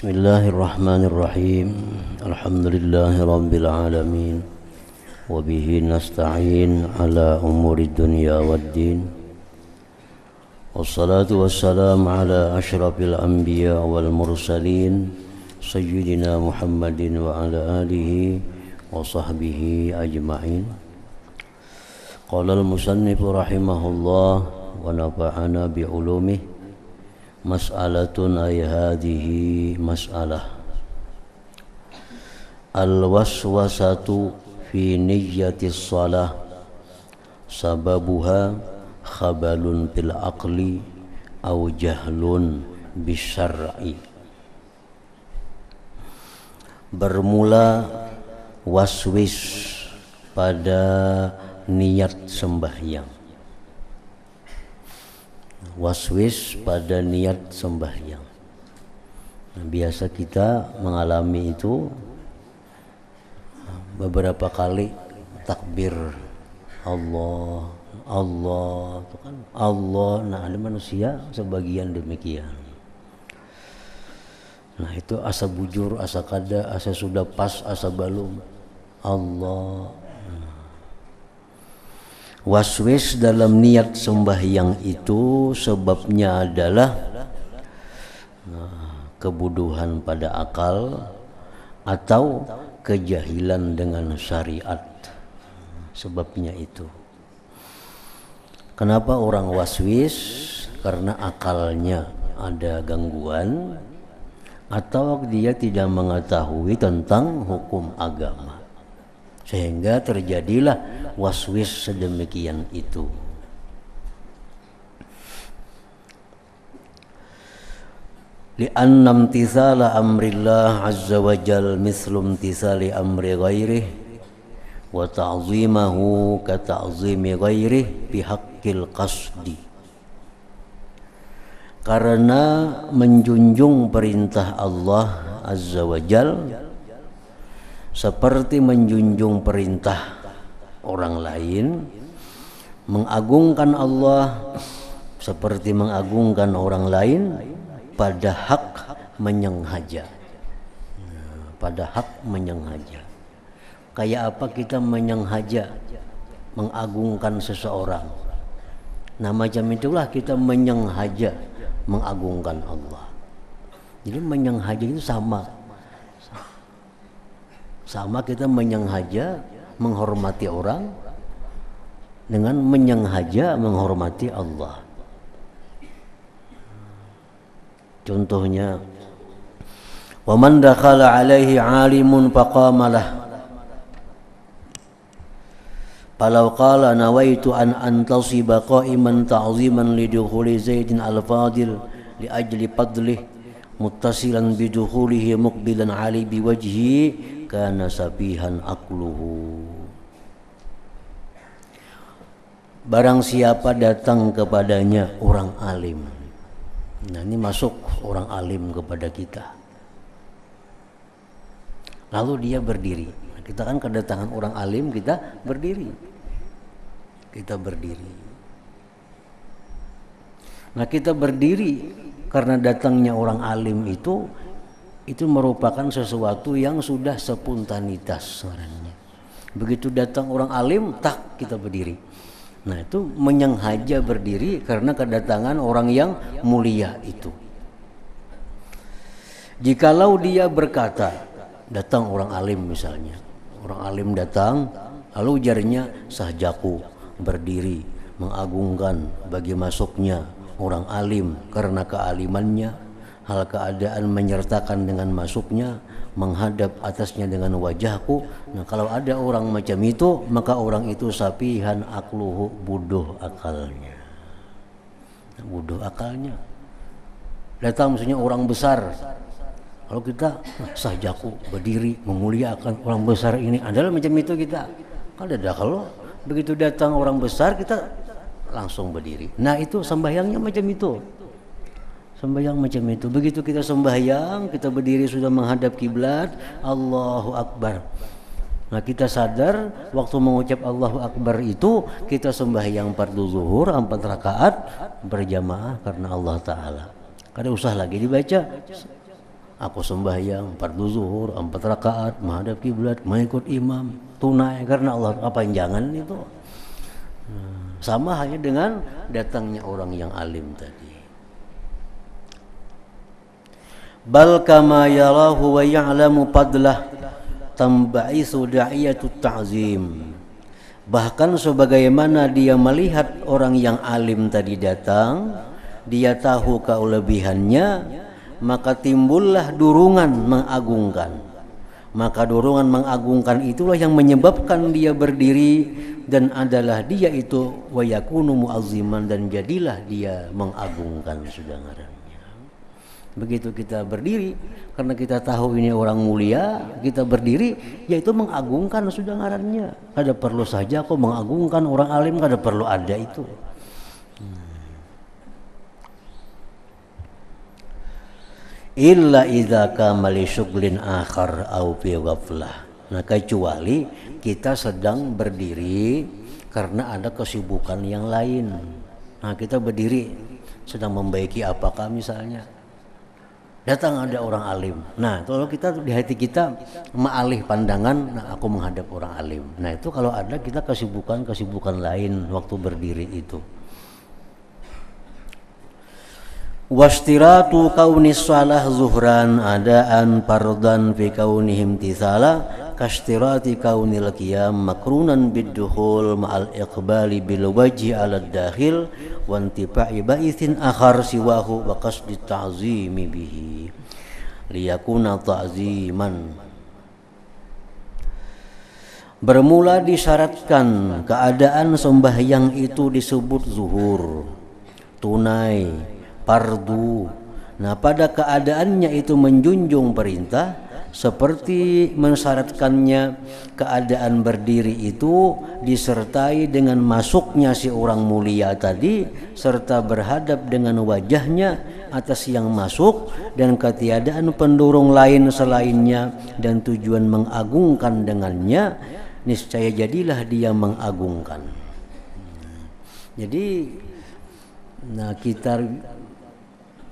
Bismillahirrahmanirrahim. Alhamdulillahi rabbil alamin. Wa bihi nasta'in ala umuri dunya waddin. Wassalatu wassalamu ala asyrafil anbiya wal mursalin sayyidina Muhammadin wa ala alihi wa sahbihi ajma'in. Qala al-musannif rahimahullah wa nafa'ana bi ulumihi. Mas'alatun ay hadhihi mas'alah al-waswasatu fi niyyatis shalah sababuha khabalun bil aqli aw jahlun bisyar'i. Bermula waswis pada niat sembahyang. Waswis pada niat sembahyang. Nah, biasa kita mengalami itu beberapa kali takbir Allah, Allah, itu kan Allah. Nah, ada manusia sebagian demikian. Nah, itu asa bujur, asa kada, asa sudah pas, asa balum. Allah. Waswis dalam niat sembahyang itu sebabnya adalah kebuduhan pada akal atau kejahilan dengan syariat. Sebabnya itu. Kenapa orang waswis? Karena akalnya ada gangguan atau dia tidak mengetahui tentang hukum agama. Sehingga terjadilah waswis sedemikian itu. Li'anna imtithala amrillah azza wa jal mislu imtithali amri ghairih wa ta'zimahu ka ta'zimi ghairih bihaqqil qasdi. Karena menjunjung perintah Allah azza wa jal seperti menjunjung perintah orang lain, mengagungkan Allah seperti mengagungkan orang lain pada hak menyengaja. Pada hak menyengaja. Kayak apa kita menyengaja mengagungkan seseorang? Nah, macam itulah kita menyengaja mengagungkan Allah. Jadi menyengaja itu sama kita menyengaja menghormati orang dengan menyengaja menghormati Allah. Contohnya, wa man dakhala alaihi alimun faqama lah falau qala nawaitu an antasiba qa'iman ta'ziman lidukhuli zaidin al-fadil li ajli fadlih muttasilan bidukhulihi muqbilan ali biwajhi kana sabihan aqluhu. Barang siapa datang kepadanya orang alim. Nah, ini masuk orang alim kepada kita. Lalu dia berdiri. Kita kan kedatangan orang alim, kita berdiri. Kita berdiri. Nah, kita berdiri karena datangnya orang alim itu merupakan sesuatu yang sudah spontanitas orangnya. Begitu datang orang alim, tak kita berdiri. Nah, itu menyengaja berdiri karena kedatangan orang yang mulia itu. Jikalau dia berkata, datang orang alim misalnya, orang alim datang, lalu ujarnya sahjaku, berdiri, mengagungkan bagi masuknya orang alim karena kealimannya, hal keadaan menyertakan dengan masuknya, menghadap atasnya dengan wajahku. Nah, kalau ada orang macam itu, maka orang itu sapihan akluhu, bodoh akalnya. Bodoh akalnya. Datang misalnya orang besar, kalau kita sahjaku, berdiri, memuliakan orang besar ini, adalah macam itu kita. Kalau begitu datang orang besar, kita langsung berdiri. Nah, itu sembahyangnya macam itu. Sembahyang macam itu. Begitu kita sembahyang, kita berdiri sudah menghadap kiblat, Allahu Akbar. Nah, kita sadar waktu mengucap Allahu Akbar itu kita sembahyang fardu zuhur 4 rakaat berjamaah karena Allah Ta'ala. Kada usah lagi dibaca Aku sembahyang fardu zuhur 4 rakaat, menghadap kiblat, mengikut imam, tunai karena Allah. Apa yang jangan itu? Sama hanya dengan datangnya orang yang alim tadi. Bal kama yarahu wa ya'lamu fadlah tambaisu da'iyatut ta'zim. Bahkan sebagaimana dia melihat orang yang alim tadi datang, dia tahu kelebihannya, maka timbullah dorongan mengagungkan. Maka dorongan mengagungkan itulah yang menyebabkan dia berdiri, dan adalah dia itu wa yakunu mu'azziman, dan jadilah dia mengagungkan saudara. Begitu kita berdiri karena kita tahu ini orang mulia, kita berdiri yaitu mengagungkan sudah ngarannya. Kada perlu saja kok mengagungkan orang alim, kada perlu ada itu. Illa idza kamali syughlin akhar au fi ghaflah. Nah, kecuali kita sedang berdiri karena ada kesibukan yang lain. Nah, kita berdiri sedang membaiki apakah misalnya datang ada orang alim. Nah, kalau kita di hati kita mengalih pandangan, nah aku menghadap orang alim. Nah, itu kalau ada kita kesibukan lain waktu berdiri itu. Wastiratu kaunis salah zuhran adaan fardan fi kaunihim tisala kastirati kaunil qiyam makrunan biddukhul ma'al iqbali bil wajhi 'ala dakhil wa intifa'i ba'ithin akhar siwahu wa qasdi ta'zimi bihi liyakuna ta'ziman. Bermula disyaratkan keadaan sembahyang itu disebut zuhur, tunai, fardu. Nah, pada keadaannya itu menjunjung perintah, seperti mensyaratkannya keadaan berdiri itu disertai dengan masuknya si orang mulia tadi, serta berhadap dengan wajahnya atas yang masuk, dan ketiadaan pendorong lain selainnya, dan tujuan mengagungkan dengannya, niscaya jadilah dia mengagungkan. Jadi, nah kita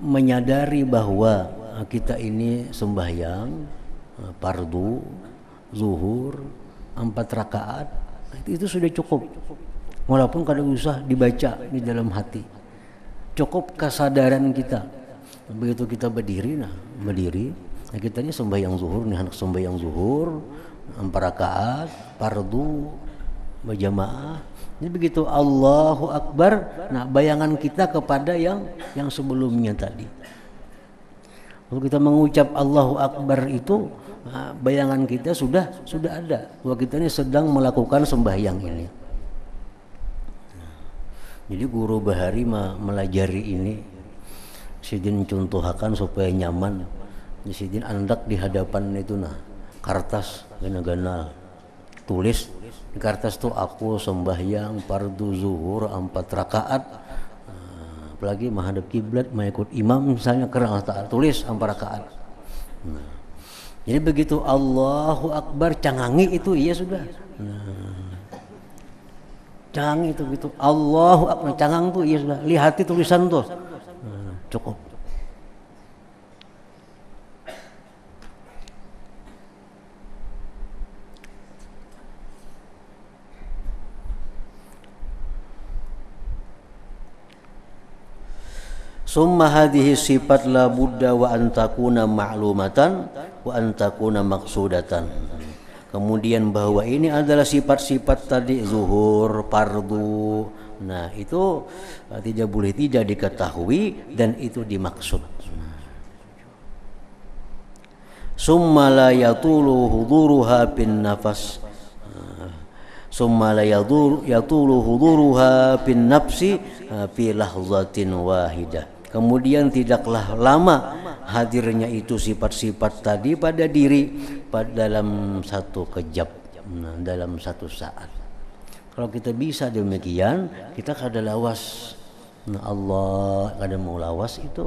menyadari bahwa kita ini sembahyang fardu zuhur 4 rakaat itu sudah cukup, walaupun kadang usah dibaca di dalam hati, cukup kesadaran kita. Begitu kita berdiri, nah kita ini sembahyang zuhur nih, anak sembahyang zuhur 4 rakaat fardu berjamaah. Jadi begitu Allahu Akbar, nah bayangan kita kepada yang sebelumnya tadi. Kalau kita mengucap Allahu Akbar itu, nah, bayangan kita sudah ada bahwa kita ini sedang melakukan sembahyang ini. Jadi guru bahari melajari ini, sidin contohakan supaya nyaman. Sidin andak di hadapan itu nah kertas gana-gana tulis di kertas tuh aku sembahyang fardu zuhur 4 rakaat, apalagi menghadap kiblat, mengikut imam misalnya, karena Allah Ta'ala tulis 4 rakaat. Jadi begitu Allahu Akbar cangangi itu iya sudah. Cangangi itu gitu Allahu Akbar cangang tuh iya sudah, lihati tulisan tuh cukup. Summa hadhihi sifat la budda wa antakuna ma'lumatan wa antakuna maqsudatan. Kemudian bahwa ini adalah sifat-sifat tadi zuhur, fardu. Nah, itu tidak boleh tidak diketahui dan itu dimaksud. Summa la yatulu huduruha bin nafas. Summa la yatulu huduruha bin nafsi fi lahzatin wahidah. Kemudian tidaklah lama hadirnya itu sifat-sifat tadi pada diri dalam satu kejap, dalam satu saat. Kalau kita bisa demikian, kita kada lawas. Nah, Allah kada mau lawas itu.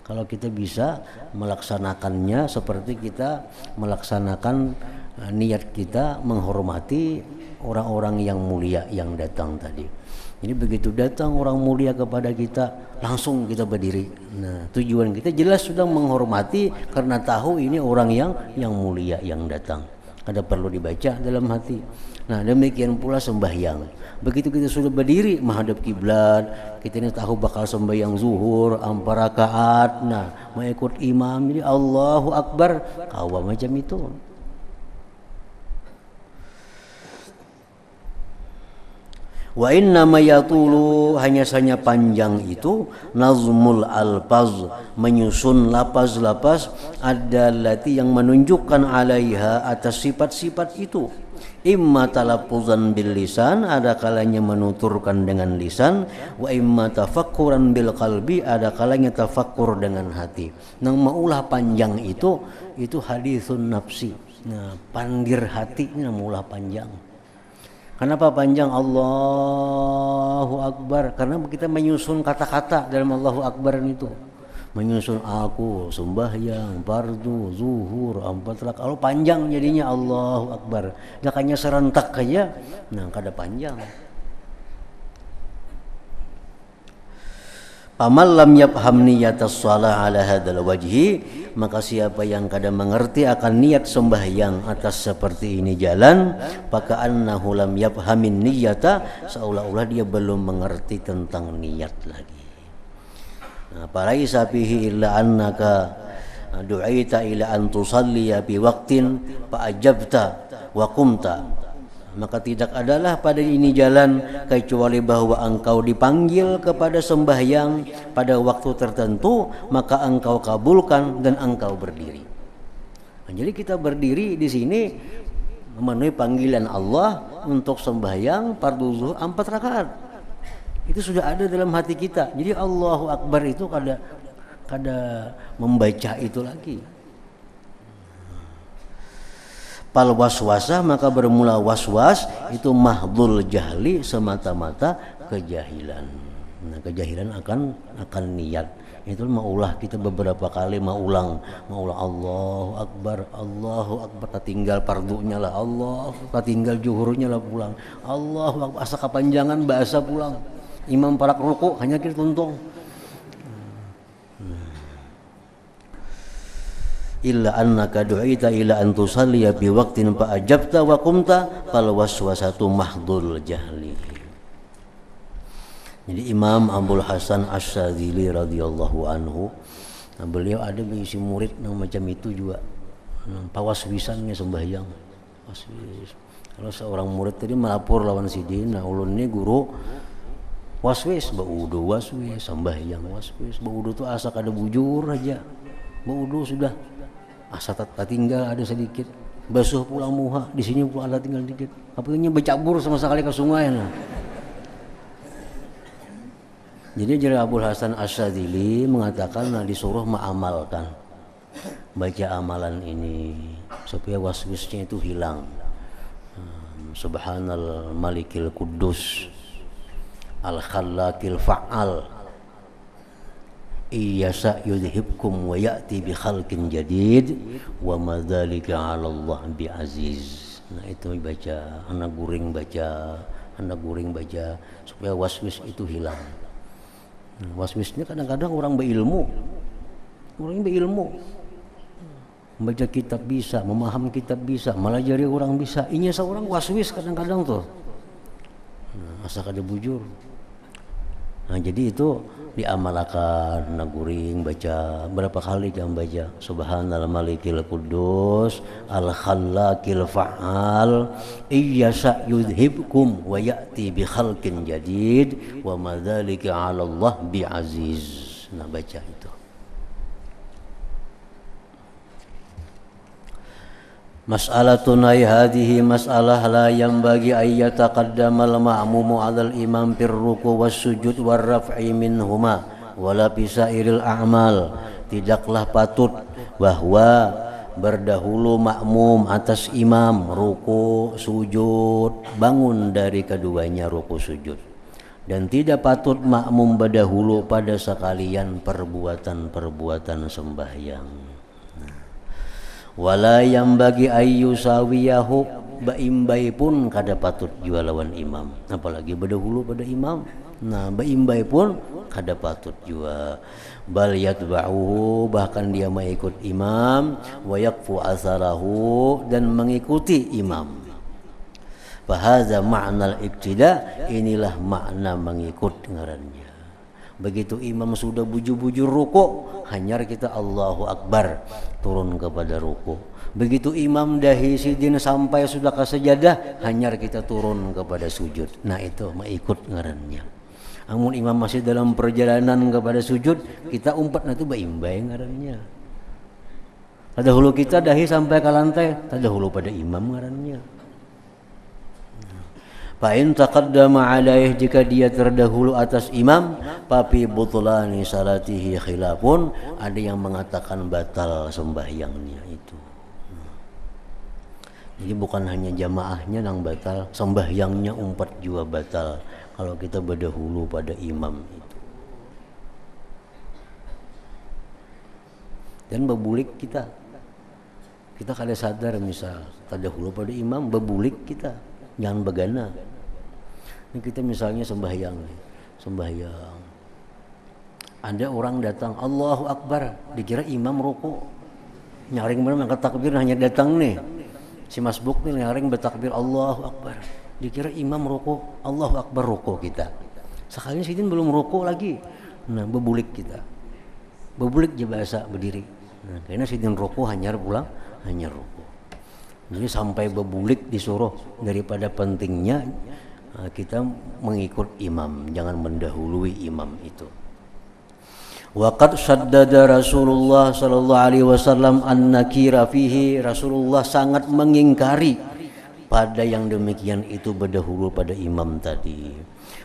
Kalau kita bisa melaksanakannya seperti kita melaksanakan niat kita menghormati orang-orang yang mulia yang datang tadi. Jadi begitu datang orang mulia kepada kita, langsung kita berdiri. Nah, tujuan kita jelas sudah menghormati karena tahu ini orang yang mulia yang datang. Ada perlu dibaca dalam hati. Nah, demikian pula sembahyang. Begitu kita sudah berdiri menghadap kiblat, kita ini tahu bakal sembahyang zuhur 4 rakaat. Nah, mengikut imam, jadi Allahu Akbar, kawa macam itu. Wa inna ma yatulu, hanya saja panjang itu, nazmul alfaz, menyusun lapaz-lapaz adallati yang menunjukkan alaiha atas sifat-sifat itu. Imma talaffuzan bil lisan, ada kalanya menuturkan dengan lisan, wa imma tafakkuran bil qalbi, ada kalanya tafakkur dengan hati. Nang maulah panjang itu hadisun nafsi. Nah, pandir hati ini maulah panjang. Kenapa panjang? Allahu Akbar, karena kita menyusun kata-kata dalam Allahu Akbar itu. Menyusun aku sembahyang fardu zuhur 4 rakaat. Kalau panjang jadinya Allahu Akbar. Jangannya serentak aja. Nah, kada panjang. Paman lam yafham niyatas shalah ala hadzal wajhi, maka siapa yang kada mengerti akan niat sembahyang atas seperti ini jalan, maka annahu lam yafhamin niyata, seolah-olah dia belum mengerti tentang niat lagi. Nah, falaisa fihi illa annaka du'aita ila an tusalliya bi waqtin fa ajabta wa qumta, maka tidak adalah pada ini jalan kecuali bahwa engkau dipanggil kepada sembahyang pada waktu tertentu, maka engkau kabulkan dan engkau berdiri. Nah, jadi kita berdiri di sini memenuhi panggilan Allah untuk sembahyang fardu zuhur 4 rakaat. Itu sudah ada dalam hati kita. Jadi Allahu Akbar itu kada membaca itu lagi. Pal waswasah, maka bermula waswas itu mahdul jahli, semata-mata kejahilan. Nah, kejahilan akan niat. Itu maulah kita beberapa kali maulang Allahu Akbar, tak tinggal pardunya lah Allah, tak tinggal zuhurnya lah pulang. Allahu Akbar, asa kepanjangan bahasa pulang. Imam parak ruku hanya kita tuntung. Illa annaka du'ita ila an tusalliya bi waqtin fa ajabta wa qumta fal waswasatu mahdul jahli. Jadi Imam Abdul Hasan Asy-Syadzili radhiyallahu anhu, beliau ada mengisi murid yang macam itu juga. Pawaswisannya sembahyang. Waswis. Kalau seorang murid tadi melapor lawan sidin, nah ulun ini guru waswis, baudu waswis, sembahyang waswis. Baudu tuh asa kada bujur aja. Baudu sudah asa tak tinggal ada sedikit. Basuh pulang muha, di sini pula ada tinggal dikit. Apalagi bercabur sama sekali ke sungai nah. Jadi Jari Abdul Hasan Asy-Syadzili mengatakan disuruh mengamalkan, baca amalan ini supaya waswisnya itu hilang. Subhanal Malikil Quddus Al-Khallaqil Fa'al iyasa yudhibkum wa ya'ti bi khalqin jadid wa madzalika 'ala Allah bi aziz. Nah, itu baca, anak guring baca supaya waswis itu hilang. Nah, waswisnya kadang-kadang orang berilmu membaca kitab bisa, memaham kitab bisa, melajari orang bisa, inya seorang waswis kadang-kadang tuh. Nah, asa kada bujur. Nah, jadi itu diamalkan, naguring baca berapa kali kan baca Subhanal Malikil Quddus Al-Khallaqil Fa'al iyyasa yudhibkum wa ya'ti bi khalqin jadid wa madzalika 'ala Allah bi aziz. Nah, baca itu. Mas'alatun ay hadhihi mas'alah la yanbaghi ay yataqaddamal ma'mumu 'alal imam fir ruku' was sujud war raf'i minhuma wala bisairil a'mal. Tidaklah patut bahwa berdahulu makmum atas imam ruku' sujud, bangun dari keduanya ruku' sujud, dan tidak patut makmum berdahulu pada sekalian perbuatan-perbuatan sembahyang. Wala yang bagi ayu sawiyahu baimbai pun kada patut jua lawan imam, apalagi berdahulu pada imam. Nah, baimbai pun kada patut jua. Bal yatba'uhu, bahkan dia mengikut imam, wa yakfu asarahu, dan mengikuti imam. Fahadza ma'nal ibtida, inilah makna mengikut ngarannya. Begitu imam sudah bujur-bujur ruku, hanyar kita Allahu Akbar, turun kepada ruku. Begitu imam dahi sidin sampai sudah ke sajadah, hanyar kita turun kepada sujud. Nah, itu mengikut ngarannya. Amun imam masih dalam perjalanan kepada sujud, kita umpat itu baimbai ngarannya. Tadahulu kita dahi sampai ke lantai, tadahulu pada imam ngarannya. Fa'in taqaddama alaih, jika dia terdahulu atas imam, papi butulani salatihi khilafun, ada yang mengatakan batal sembahyangnya itu. Jadi bukan hanya jamaahnya yang batal, sembahyangnya umpat juga batal kalau kita berdahulu pada imam itu. Dan bebulik kita kada sadar, misal terdahulu pada imam, bebulik kita, jangan begana. Ini kita misalnya sembahyang, ada orang datang Allahu Akbar, dikira imam ruku, nyaring bener angkat takbir, hanya datang nih si masbuk nih nyaring bertakbir Allahu Akbar, dikira imam ruku, Allahu Akbar ruku kita. Sekalinya sidin belum ruku lagi, nah bebulik kita, bebulik je bahasa berdiri. Nah, karena sidin ruku hanyar pulang, hanyar ruku. Jadi sampai bebulik disuruh, daripada pentingnya kita mengikut imam, jangan mendahului imam itu. Waqad syaddada Rasulullah sallallahu alaihi wasallam an-nakira fihi, Rasulullah sangat mengingkari pada yang demikian itu berdahulu pada imam tadi.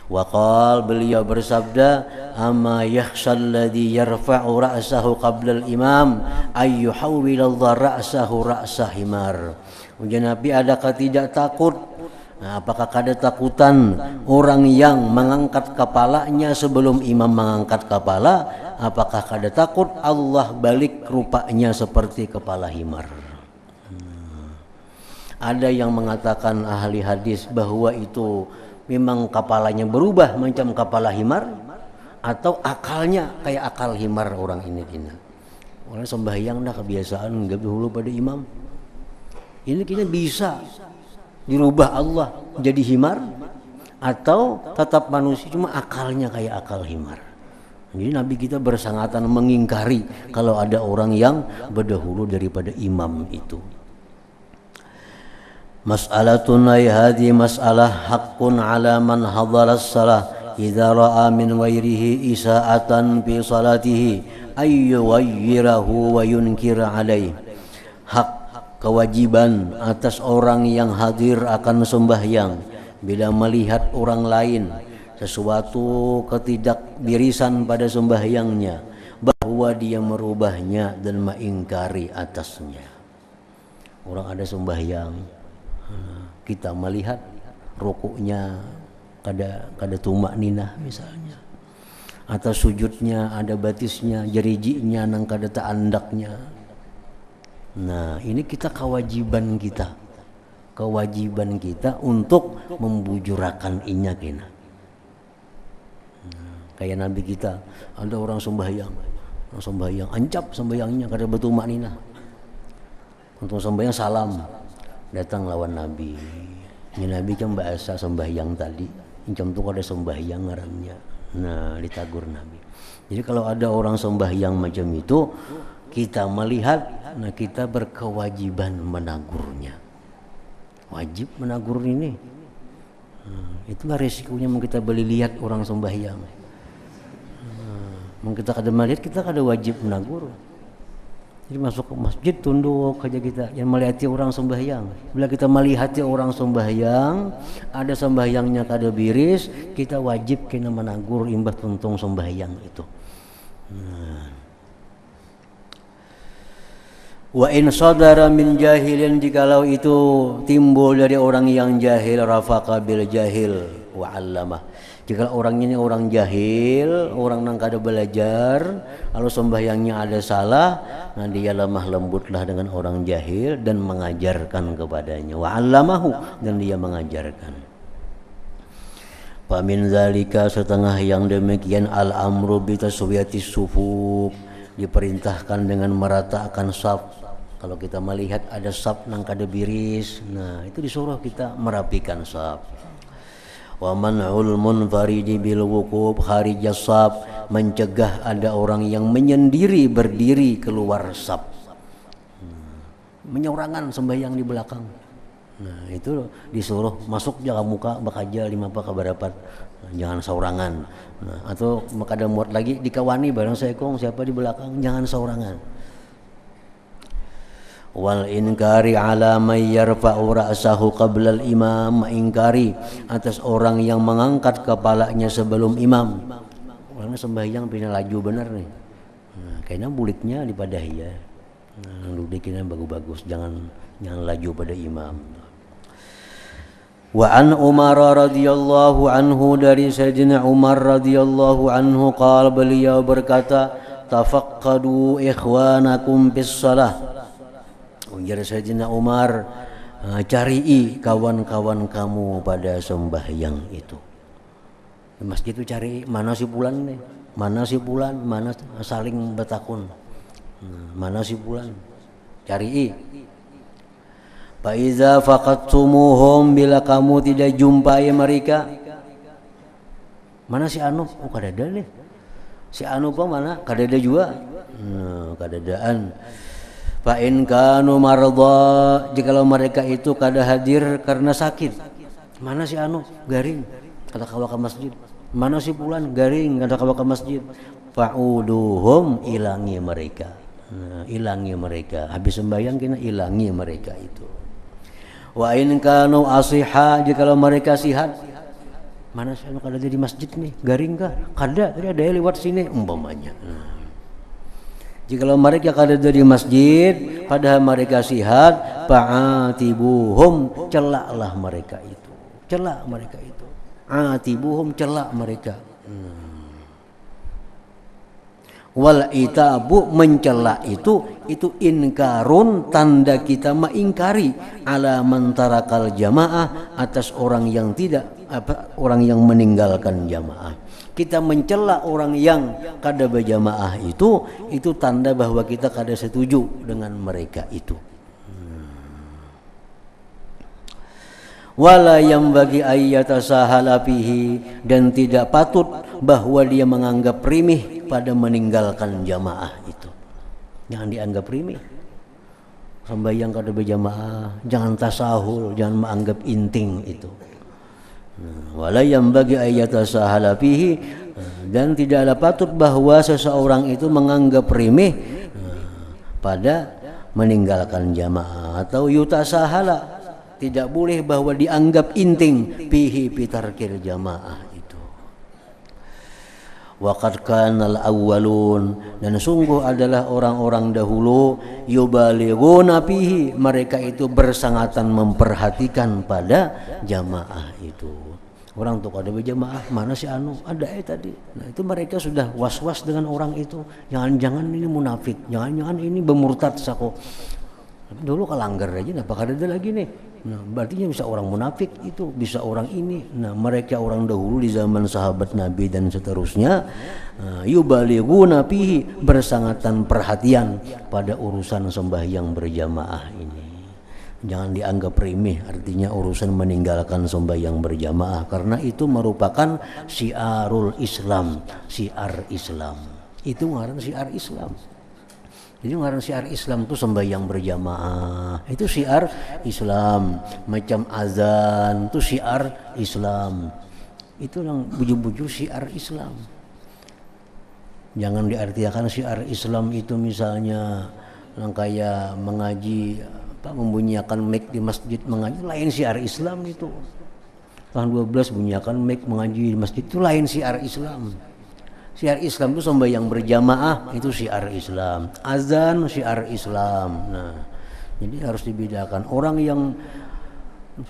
Waqal, beliau bersabda, amma yakhshal ladzi yarfa'u ra'sahu qabla al-imam ay yuhawwila ra'sahu ra'sa himar. Ujian Nabi, adakah tidak takut? Nah, apakah ada takutan orang yang mengangkat kepalanya sebelum imam mengangkat kepala? Apakah ada takut Allah balik rupanya seperti kepala himar? Ada yang mengatakan ahli hadis bahwa itu memang kepalanya berubah macam kepala himar, atau akalnya kayak akal himar orang ini. Orang sembahyang dah kebiasaan nggak dahulu pada imam. Ini kayaknya bisa dirubah Allah jadi himar, atau tetap manusia cuma akalnya kayak akal himar. Jadi Nabi kita bersangatan mengingkari kalau ada orang yang berdahulu daripada imam itu. Mas'alatun hadhi mas'alah haqqun ala man hadaras salah idza ra'a min ghairihi isa'atan fi salatihi ay yughayyiruhu wa yunkir alaihi. Hak, kewajiban atas orang yang hadir akan sembahyang bila melihat orang lain sesuatu ketidakbirisan pada sembahyangnya, bahwa dia merubahnya dan mengingkari atasnya. Orang ada sembahyang, kita melihat rukuknya kada tumak ninah misalnya, atau sujudnya ada batisnya, jerijinya nang kada taandaknya. Nah, ini kita kewajiban untuk membujurakan inya kena. Kayak Nabi kita, ada orang sembahyang ancap sembahyangnya kada bertumak ninah. Untuk sembahyang salam, datang lawan Nabi. Ini Nabi kan bahasa sembahyang tadi, incam tu kada sembahyang ngarannya. Nah, ditagur Nabi. Jadi kalau ada orang sembahyang macam itu, kita melihat, nah kita berkewajiban menagurnya. Wajib menagur ini. Itulah resikonya mau kita beli lihat orang sembahyang. Mau kita kada melihat, kita kada wajib menagur. Jadi masuk ke masjid tunduk aja kita, yang melihati orang sembahyang. Bila kita melihati orang sembahyang, ada sembahyangnya kada biris, kita wajib kena menagur imbas tuntung sembahyang itu. Wa in sadara min jahilin, jikalau itu timbul dari orang yang jahil, rafaqa bil jahil wa 'allamah, Jika orangnya ini orang jahil, orang nang kada belajar, kalau sembahyangnya ada salah, nah dia lemah lembutlah dengan orang jahil dan mengajarkan kepadanya. Wa 'allamahu, dan dia mengajarkan. Fa min zalika, setengah yang demikian al-amru bi taswiyatis sufuf, diperintahkan dengan meratakan saf. Kalau kita melihat ada saf nang kada biris, nah itu disuruh kita merapikan saf. Wa man'ul munfaridi bil wuquf kharijas saf, mencegah ada orang yang menyendiri berdiri keluar saf, menyorangan sembahyang di belakang. Nah itu disuruh masuk jaga muka bakaja 5 kabarapat, jangan saurangan. Nah, atau makada muat lagi dikawani barang sekong siapa di belakang, jangan saurangan. Wal inkari ala may yarfa'u ra'sahu qabla al-imam, ingkari atas orang yang mengangkat kepalanya sebelum imam. Orangnya sembahyang pina laju benar nih. Nah, kayaknya buliknya dipadahi ya. Nah, duduknya bagus-bagus, jangan laju pada imam. Wa an Umar radhiyallahu anhu, dari Sayyidina Umar radhiyallahu anhu qala, beliau berkata, tafaqqadu ikhwanakum bis shalah. Ujar Sayyidina Umar, cari kawan-kawan kamu pada sembahyang itu. Di masjid itu cari mana si fulan nih, mana si fulan, mana saling betakun, mana si fulan, cari. Fa iza faqadtumuhum, bila kamu tidak jumpai mereka, mana si anu? Oh kadada nih, si anu apa mana? Kadada juga, kadadaan. Fa in kanu marda, jikalau mereka itu kada hadir karena sakit, mana si anu? Garing, kata kawa ke masjid. Mana si fulan? Garing, kata kawa ke masjid. Fa'uduhum, ilangi mereka. Ilangi mereka. Habis sembahyang kena ilangi mereka itu. Wa in kanu asihha, jikalau mereka sihat, mana si anu kada di masjid nih? Garing kah? Kada, tadi ada lewat sini umpamanya. Jikalau mereka kada dari masjid padahal mereka sihat, fa'atibuhum, celaklah mereka itu. Celak mereka itu. Atibuhum, celak mereka. Wal itabu, mencela itu inkarun, tanda kita mengingkari ala man tarakal jamaah, atas orang yang orang yang meninggalkan jamaah. Kita mencela orang yang kada berjamaah itu tanda bahwa kita kada setuju dengan mereka itu. Wala yang bagi ayyatasahala fihi, dan tidak patut bahwa dia menganggap remeh pada meninggalkan jamaah itu. Jangan dianggap remeh. Sembahyang kada berjamaah, jangan tasahul, jangan menganggap inting itu. Wala yang bagi ayyatasahala fihi, dan tidaklah patut bahwa seseorang itu menganggap remeh pada meninggalkan jamaah, atau yutasahala, tidak boleh bahwa dianggap inting fihi pitarkil jamaah itu. Waqad kanal awwalun, dan sungguh adalah orang-orang dahulu, yubalighuna fihi, mereka itu bersangatan memperhatikan pada jamaah itu. Orang tuh kada berjamaah, mana si anu? Ada tadi. Nah itu mereka sudah was-was dengan orang itu. Jangan-jangan ini munafik, jangan-jangan ini bermurtad sako. Dulu kalanggar aja, nah bakal ada lagi nih. Nah berarti bisa orang munafik itu, bisa orang ini. Nah mereka orang dahulu di zaman sahabat Nabi dan seterusnya, yubalighuna fihi, bersangatan perhatian pada urusan sembahyang berjamaah ini. Jangan dianggap remeh, artinya urusan meninggalkan sembahyang berjamaah, karena itu merupakan syiarul Islam, syiar Islam. Itu ngaran syiar Islam. Jadi ngaran syiar Islam itu sembahyang berjamaah, itu syiar Islam. Macam azan itu syiar Islam. Itu yang buju-buju syiar Islam. Jangan diartikan syiar Islam itu misalnya yang kayak mengaji, membunyikan mic di masjid mengaji, lain syiar Islam itu. Tahun 12 bunyikan mic mengaji di masjid, itu lain syiar Islam. Syiar Islam itu sembahyang berjamaah, itu syiar Islam. Azan syiar Islam. Nah, jadi harus dibedakan. Orang yang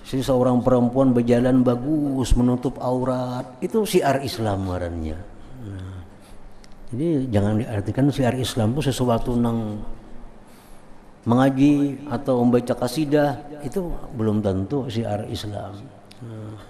Si seorang perempuan berjalan bagus menutup aurat, itu syiar Islam ngarannya. Nah, jadi jangan diartikan syiar Islam itu sesuatu nang mengaji atau membaca kasidah itu belum tentu syiar Islam.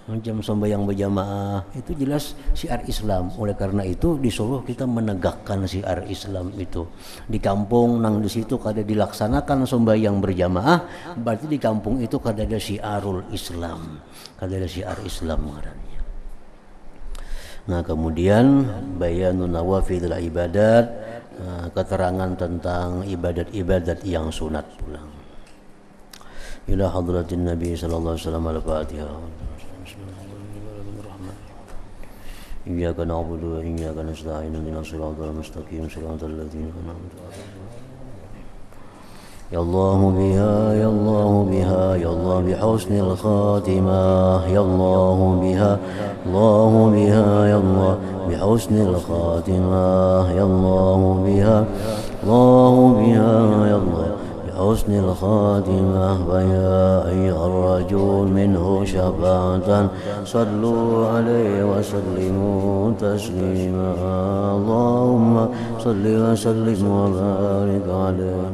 Macam sembahyang berjamaah itu jelas syiar Islam. Oleh karena itu disuruh kita menegakkan syiar Islam itu di kampung nang di situ kada dilaksanakan sembahyang berjamaah, berarti di kampung itu kada ada syiarul Islam, kada ada syiar Islam ngarannya. Nah kemudian bayanun nawafilul ibadat, keterangan tentang ibadat-ibadat yang sunat pulang. Ila hadratin Nabi sallallahu alaihi wasallam al-Fatihah. Iyyaka na'budu wa iyyaka nasta'in ihdinas siratal mustaqim siratal ladzina an'amta 'alaihim. Ya Allah biha ya Allah biha ya Allah bi husnil khatimah ya Allah biha ya Allah bi husnil khatimah ya Allah biha ya Allah حسن الخاتمة ويا أيها الرجل منه شفاعة صلوا عليه وسلموا تسليما اللهم صل وسلم وبارك عليه